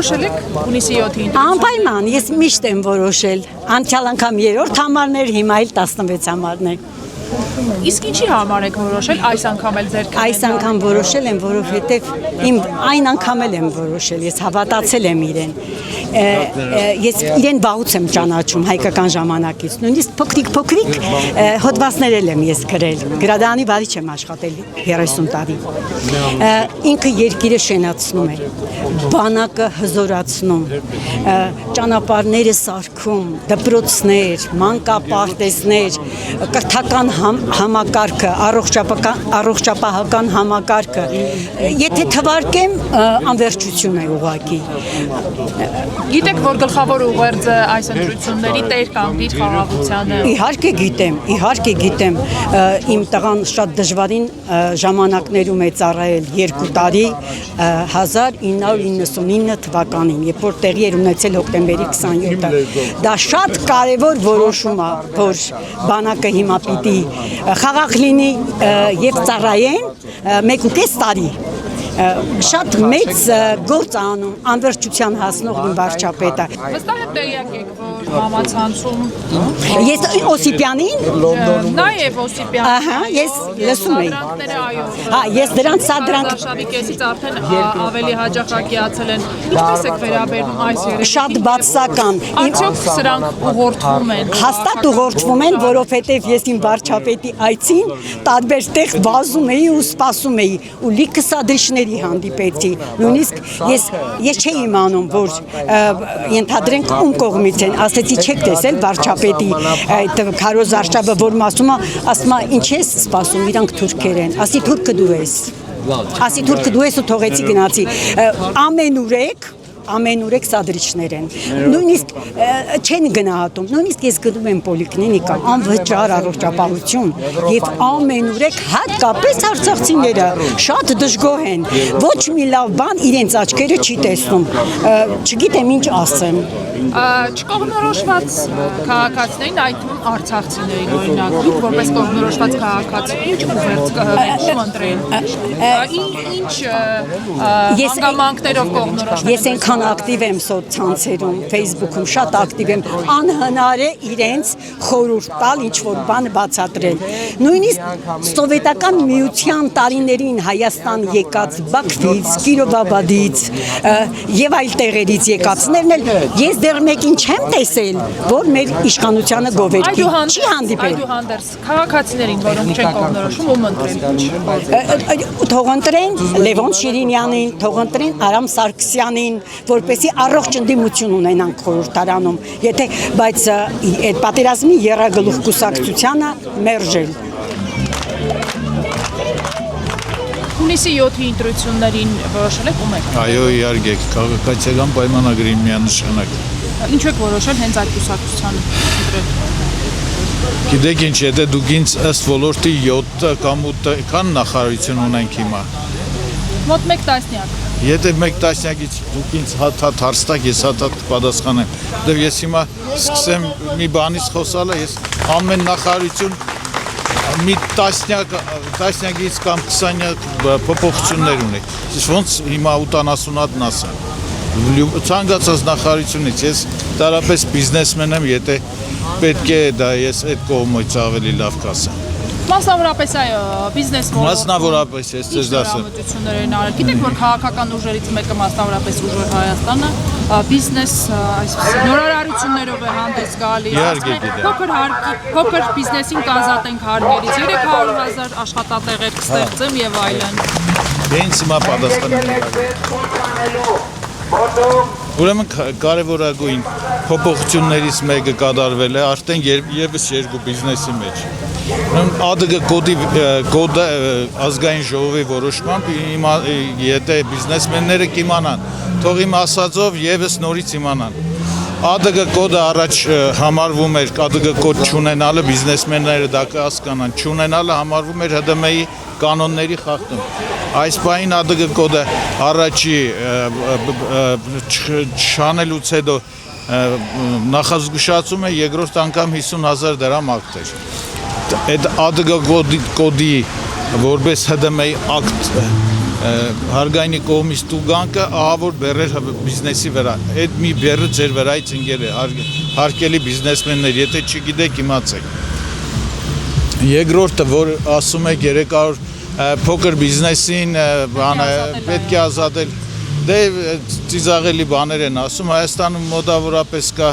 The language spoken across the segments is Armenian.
Որոշել եք հունիսի 7-ին։ Անպայման, ես միշտ եմ որոշել։ Անցյալ անգամ 3-րդ համարն էր, հիմա էլ 16 համարն է։ Իսկ ինչի համար եք որոշել այս անգամ էլ ձեր Այս անգամ որոշել եմ, որովհետև իմ այն անգամ էլ եմ որոշել, ես հավատացել եմ իրեն։ Ես իրեն վաղուց եմ ճանաչում հայկական ժամանակից, նույնիսկ փոքրիկ հոդվածներ եմ ես գրել, գրադարանի վարիչ եմ աշխատել 30 տարի։ Ինքը երկիրը շենացնում է, բանակը հզորացնում, ճանապարհները սարքում, դպրոցներ, մանկապարտեզներ, կրթական համակարգը, առողջապահական համակարգը, եթե թվարկեմ, անվերջություն է ուղղակի։ Գիտեք, որ գլխավոր ուղերձը այս ընտրությունների տեր կանգնիր խաղաղությանը։ Իհարկե գիտեմ, իմ տղան շատ դժվարին ժամանակներում է ծառայել 2 տարի 1999 թվականին, երբ որ տեղի էր ունեցել հոկտեմբերի 27-ը։ Դա շատ կարևոր որոշում է, որ բանակը հիմա պիտի խաղաղ լինի եւ ծառայեն 1.5 տարի։ Շատ մեծ գործ անում անվերջության հասնող իմ վարչապետը։ Վստահ եմ տեղյակ եք, որ համացանցում Ես Օսիպյանին, նաև Օսիպյան։ ահա, ես լսում էի։ Հա, ես դրանց սադրանք Շարիկեսից արդեն ավելի հաջողակիացել են։ Ինչպես եք վերաբերվում այս երևույթին։ շատ բացական։ Արդյոք սրանք ուղղորդվում են։ Հաստատ ուղղորդվում են, որովհետև ես իմ վարչապետի այցին տարբեր տեղ վազում էի ու սպասում էի ու լիքը սադրիչների հանդիպեցի։ Նույնիսկ ես չէի իմանում, որ ենթադրենք ում կողմից են, ասեցի չեք տեսել վարչապետի այդ քարոզ արշավը, որ ասում է ինչ ես սպասում, իրանք թուրքեր են, ասի թուրքը դու ես ու թողեցի գնացի, ամենուրեք սադրիչներ են, նույնիսկ չեն գնահատում, նույնիսկ ես գնում եմ պոլիկլինիկա, անվճար առողջապահություն եւ ամենուրեք հատկապես արցախցիները շատ դժգոհ են, ոչ մի լավ բան իրենց աչքերը չի տեսնում, չգիտեմ ինչ ասեմ։ Չկողմնորոշված քաղաքացիներին, այդ թվում արցախցիներին օրինակ, դուք որպես կողմնորոշված քաղաքացի ինչ ուղերձ կհղում ընտրել։ Ինչ հանգամանքներով կողմնորոշվել։ Ես այնքան ակտիվ եմ սոցցանցերում, Facebook-ում շատ ակտիվ եմ, անհնար է իրենց խորհուրդ տալ ինչ-որ բան բացատրել։ Նույնիսկ սովետական միության տարիներին Հայաստան եկած Բաքվից, Կիրովաբադից եւ այլ տեղերից եկածներն էլ ես դեռ մեկին չեմ տեսել, որ մեր իշխանությանը գովերքի չի հանդիպել։ Այդուհանդերձ քաղաքացիներին, որոնք չեն կողմնորոշում, ում ընտրել։ Թող ընտրեն Լևոն Շիրինյանին, թող ընտրեն Արամ Սարգսյանին, որպեսզի առողջ ընդդիմություն ունենանք խորհրդարանում, բայց այդ պատերազմի եռագլուխ կուսակցությանը մերժել։ Հունիսի 7-ի ընտրություններին որոշել եք ում եք։ Այո, իհարկե, քաղաքացիական պայմանագրի միանշանակ։ Ինչու եք որոշել հենց այդ կուսակցությանը ընտրել։ Գիտեք ինչ, եթե դուք ինձ ըստ ոլորտի 7 կամ 8 նախարարություն ունենք հիմա։ Մոտ 1 տասնյակ։ Եթե 1 տասնյակից դուք ինձ հատ հարցնակ, ես հատ կպատասխանեմ։ Դե ես հիմա սկսեմ մի բանից խոսալը, ես ամեն նախարարություն մի տասնյակից կամ 20 փոփոխություններ ունի։ Ոնց հիմա 80 հատն ասեմ։ Ցանկացած նախարարությունից ես տարապես բիզնեսմեն եմ, եթե պետք է դա ես այդ կողմից ավելի լավ կասեմ։ Մասնավորապես այո, բիզնես ոլորտում։ Մասնավորապես ես ձեզ ասեմ։ Ինչ արել։ Գիտեք, որ քաղաքական ուժերից մեկը մասնավորապես Ուժեղ Հայաստանը բիզնես, այսպես նորարարություններով է հանդես գալիս։ Իհարկե գիտեմ։ Փոքր բիզնեսին կազատենք հարկերից, 300,000 աշխատատեղեր կստեղծեմ եւ այլն։ Դե ինձ հիմա պատասխանել։ Ուրեմն կարևորագույն փոփոխություններից մեկը կատարվել է արդեն եւս 2 բիզնեսի մեջ։ ԱԴԳ կոդը ազգային ժողովի որոշմամբ եթե բիզնեսմենները կիմանան, թող իմ ասածով եւս նորից իմանան։ ԱԴԳ կոդը առաջ համարվում էր ԱԴԳ կոդ չունենալը, բիզնեսմենները դա կհասկանան, չունենալը համարվում էր ՀԴՄ-ի կանոնների խախտում։ Այս պահին ԱԴԳ կոդը առաջի չանելուց հետո նախազգուշացում է երկրորդ անգամ 50,000 դրամ ակտ էր։ Այդ ԱԴԳ կոդի որպես ՀԴՄ-ի ակտ հարգայինի կողմից տուգանքը ահավոր բեռեր բիզնեսի վրա։ Այդ մի բեռը ձեր վրայից ընկել է, հարկելի բիզնեսմեններ, եթե չգիտեք, իմացեք։ Երկրորդը, որ ասում եք 300 փոքր բիզնեսին պետք է ազատել, դե ծիծաղելի բաներ են ասում, Հայաստանում մոտավորապես կա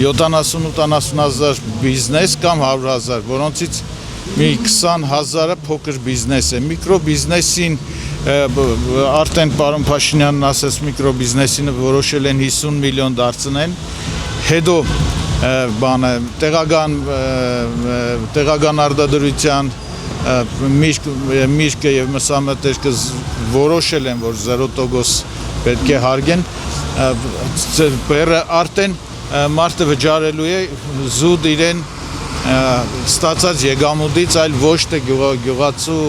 70-80 հազար բիզնես կամ 100 հազար, որոնցից մի 20 հազարը փոքր բիզնես է, միկրոբիզնեսին արդեն պարոն Փաշինյանն ասաց միկրոբիզնեսին որոշել են 50 միլիոն դարձնել, հետո տեղական արտադրության միրգը եւ մսամթերքը որոշել են, որ 0% պետք է հարգեն, բեռը արդեն մարդը վճարելու է զուտ իրեն ստացած եկամուտից, այլ ոչ թե գյուղացու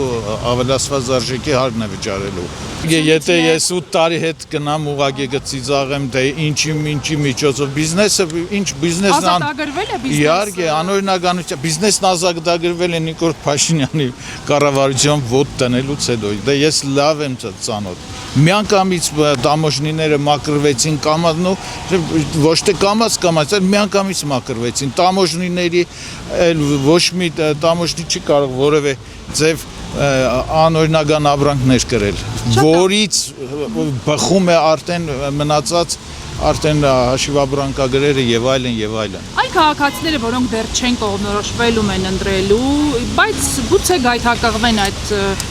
ավելացված արժեքի հարկն է վճարելու։ Եթե ես 8 տարի հետ գնամ ուղղակի կծիծաղեմ, թե ինչի միջոցով բիզնեսը, ինչ բիզնեսն ազատագրվել է բիզնեսը։ Իհարկե, անօրինականություն, բիզնեսն ազատագրվել է Նիկոլ Փաշինյանի կառավարության ոտ տնելուց հետո։ Դե ես լավ եմ ծանոթ։ Միանգամից տամոժնիները մակրվեցին կամազնու, ոչ թե կամաց, այլ միանգամից մակրվեցին։ Տամոժնիների ոչ մի տամոժնի չի կարող որևէ ձև անօրինական ապրանքներ կրել, որից բխում է արդեն մնացած արդեն հաշիվաբրանկագրերը եւ այլն եւ այլն։ Այն քաղաքացիները, որոնք դեռ չեն կողմնորոշվելում են ընտրելու, բայց գուցե գայթակղվեն այդ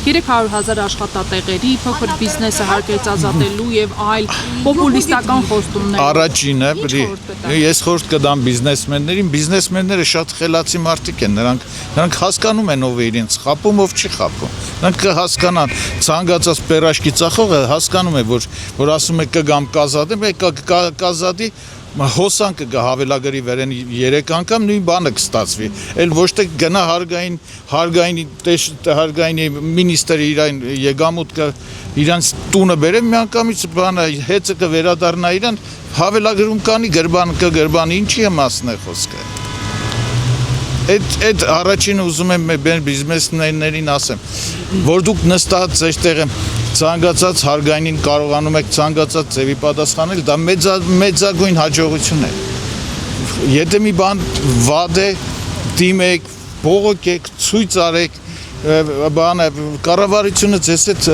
300,000 աշխատատեղերի, փոքր բիզնեսը հարկից ազատելու եւ այլ պոպուլիստական խոստումներ։ Առաջինը, ես խորհուրդ կտամ բիզնեսմեններին, բիզնեսմենները շատ խելացի մարդիկ են, նրանք հասկանում են ով է իրենց խապում, ով չի խապում։ Նրանք կհասկանան, ցանկացած պերաշկի ծախողը հասկանում է, որ ասում է կգամ կազատեմ, կազատի հոսանքը կհավելագրի վերեն 3 անգամ նույն բանը կստացվի։ Էլ ոչ թե գնա հարգայինի մինիստրը իրան եկամուտ իրանց տունը բերեմ միանգամից բանը հեծը կվերադառնա իրան հավելագրում կանի գրբան ինչի է մասն է խոսքը։ Այդ առաջինը ուզում եմ բիզնեսմեններին ասեմ, որ դուք նստած ձեր տեղը ցանկացած հարգայինին կարողանում եք ցանկացած ձևի պատասխանել, դա մեծագույն հաջողություն է։ Եթե մի բան վատ է, դիմեք, բողոքեք, ցույց արեք, կառավարությունը ձեզ այդ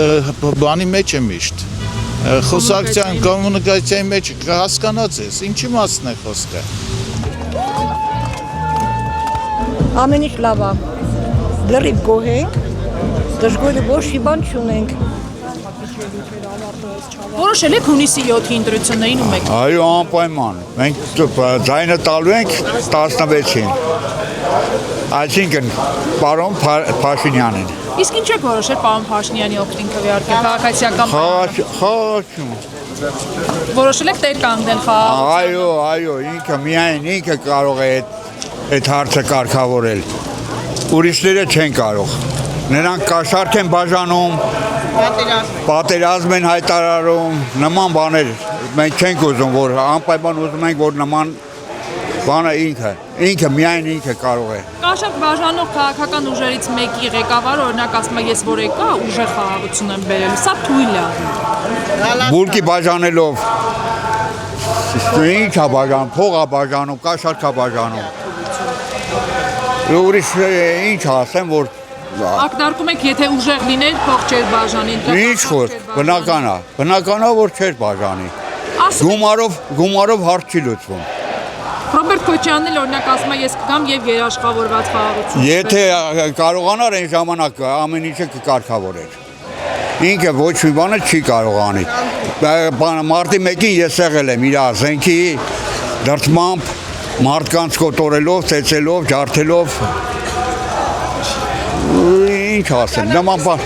բանի մեջ է միշտ։ Խոսակցության, կոմունիկացիայի մեջ կհասկանա ձեզ, ինչի մասն է խոսքը։ Ամեն ինչ լավ է։ Լրիվ գոհ ենք, դժգոհ ոչ մի բան չունենք։ Որոշել եք հունիսի 7-ի ընտրություններին ու մեկ։ Այո, անպայման։ Մենք ձայնը տալու ենք 16-ին։ Այսինքն, պարոն Փաշինյանին։ Իսկ ինչ եք որոշել պարոն Փաշինյանի օգտին քվեարկել քաղաքացիական Խաղաղություն։ որոշել եք տեր կանգնել խաղաղության։ Այո, ինքը կարող է այդ հարցը կարգավորել։ Ուրիշները չեն կարող։ Նրանք կաշառք են բաժանում, պատերազմ են հայտարարում, նման բաներ մենք չենք ուզում, որ անպայման ուզում ենք, որ նման բանը ինքը միայն ինքը կարող է։ Կաշառք բաժանող քաղաքական ուժերից մեկի ղեկավարը օրինակ ասում է ես որ եկա ուժեղ խաղաղություն եմ բերել, սա թույլ է։ Բուրկի բաժանելով ինչ է բաժանում, փող է բաժանում, կաշառք է բաժանում։ Ուրիշ ինչ ասեմ, որ Ակնարկում եք, եթե ուժեղ լիներ, փող չէր բաժանի։ Ինչ խոր, բնական է, որ չէր բաժանի։ Գումարով հարց չի լուծվում։ Ռոբերտ Քոչյանն էլ օրինակ ասում է, ես կգամ եւ երաշխավորված խաղաղություն։ Եթե կարողանար այն ժամանակ ամեն ինչը կկարգավորեր։ Ինքը ոչ մի բանը չի կարող անի։ Մարտի 1-ին ես եղել եմ իր զենքի դրդմամբ, մարդկանց կոտորելով, ծեծելով, ջարդելով ինչ ասեմ, նման բան։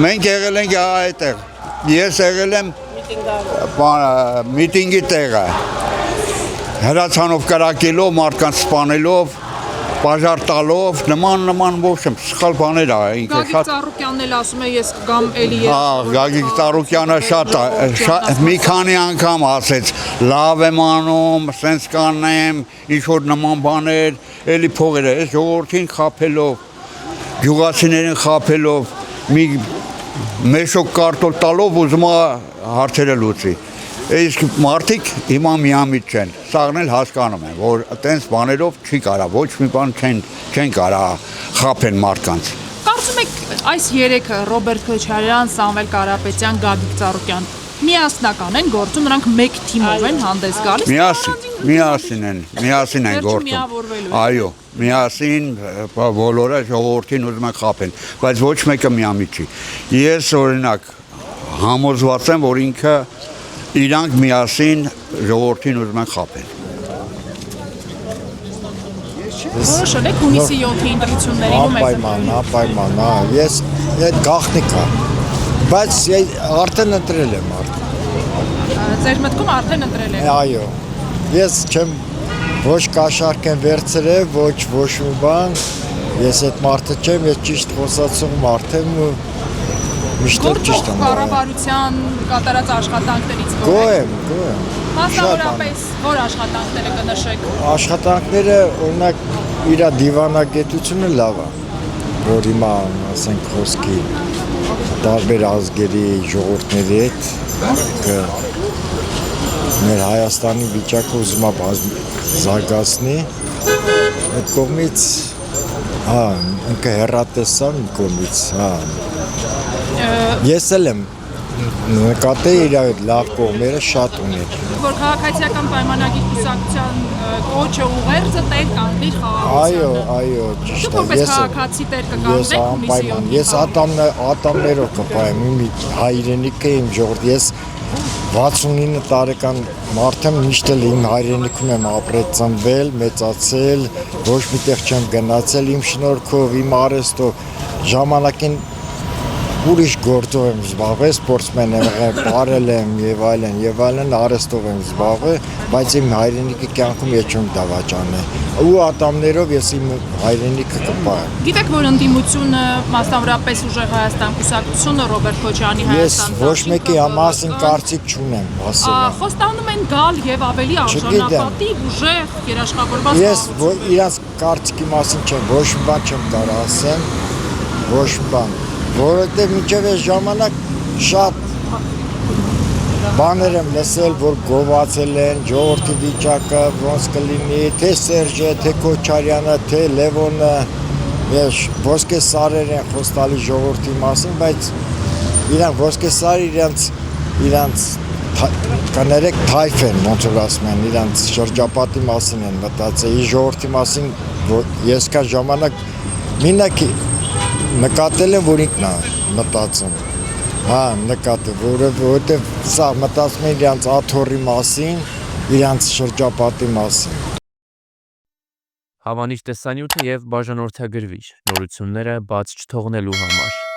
Մենք եղել ենք այդտեղ։ Ես եղել եմ միտինգի տեղը։ Հրացանով կրակելով, մարդկանց սպանելով, բաժար տալով, նման ոչ եմ, սխալ բաներ է ինքը շատ։ Գագիկ Ծառուկյանն էլ ասում է, ես կգամ էլի։ Գագիկ Ծառուկյանը շատ մի քանի անգամ ասեց, լավ եմ անում, սենց կանեմ, ինչ-որ նման բաներ, էլի փողերը, այս ժողովրդին խաբելով, գյուղացիներին խաբելով, մի մեշոկ կարտոլ տալով ուզում է հարցերը լուծի։ Իսկ մարդիկ հիմա միամիտ չեն, սաղն էլ հասկանում են, որ այտենց բաներով չի կարա, ոչ մի բան չեն կարա խափեն մարդկանց։ Կարծում եք այս երեքը Ռոբերտ Քոչարյան, Սամվել Կարապետյան, Գագիկ Ծառուկյան միասնական են գործում, նրանք մեկ թիմով են հանդես գալիս։ Միասին են գործում։ Այո, միասին բոլորը ժողովրդին ուզում են խափեն, բայց ոչ մեկը միամիտ չի։ Ես օրինակ համոզված եմ, որ ինքը իրանք միասին ժողովրդին ուզում են խափեն։ Որոշել եք հունիսի 7-ի ընտրություններին Անպայման, ես այդ գաղտնիք է, բայց արդեն ընտրել եմ Ձեր մտքում արդեն ընտրել եք։ Այո, ես չեմ ոչ կաշառք եմ վերցրել, ոչ մի բան, ես այդ մարդը չեմ, ես ճիշտ խոսացող մարդ եմ ու միշտ ճիշտ եմ։ Կառավարության կատարած աշխատանքներից Գոհ եմ։ Մասնավորապես որ աշխատանքները կնշեք։ Աշխատանքները օրինակ իր դիվանագետությունը լավ է, որ հիմա ասենք խոսքի տարբեր ազգերի ժողովուրդների հետ մեր Հայաստանի վիճակը ուզում է զարգացնի, այդ կողմից ինքը հեռատեսա մի կողմից, ես էլ եմ նկատել իր այդ լավ կողմերը շատ ուներ։ Որ քաղաքացիական պայմանագիր կուսակցության կոչը ուղերձը տեր կանգնի խաղաղության։ Այո, ճիշտ է։ Դուք որպես քաղաքացի տեր կկանգնեք հունիսի 7-ին։ Ես ատամներով կպայեմ իմ հայրենիքը, իմ ժողովուրդը, ես 69 տարեկան մարդ եմ, միշտ էլ իմ հայրենիքում եմ ապրել, ծնվել, մեծացել, ոչ միտեղ չեմ գնացել իմ շնորհքով, իմ արեստով, ժամանակին ուրիշ գործով եմ զբաղվել, սպորտսմեն եմ եղել, բարել եմ եւ այլն, արեստով եմ զբաղվել, բայց իմ հայրենիքի կյանքում ես չեմ դավաճանել։ Ու ատամներով ես իմ հայրենիքը կպայեմ։ Գիտեք, որ ընդդիմությունը, մասնավորապես ուժեղ Հայաստան կուսակցությունը Ռոբերտ Քոչարյանի Հայաստան Ես ոչ մեկի մասին կարծիք չունեմ, ասել։ Խոստանում են գալ եւ ավելի արժանապատիվ, ուժեղ, երաշխավորված։ Ես իրանց կարծիքի մասին չեմ, ոչ մի բան չեմ կարող ասեմ, ոչ մի բան, որովհետեւ մինչեւ այս ժամանակ շատ բաներ եմ լսել, որ գովացել են ժողովրդի վիճակը, ոնց կլինի, թե Սերժը, թե Քոչարյանը, թե Լևոնը, ես ոսկե սարեր են խոստալի ժողովրդի մասին, բայց իրանք ոսկե սարը իրանց կներեք թայֆ են, ոնց որ ասում են, իրանց շրջապատի մասին են մտածել, ժողովրդի մասին ես կա ժամանակ մինակ նկատել եմ, որ ինքն է մտածում։ Նկատել, որովհետև սա մտածում են իրանց աթոռի մասին, իրանց շրջապատի մասին։ Հավանիչ տեսանյութը եւ բաժանորդագրվիչ նորությունները բաց չթողնելու համար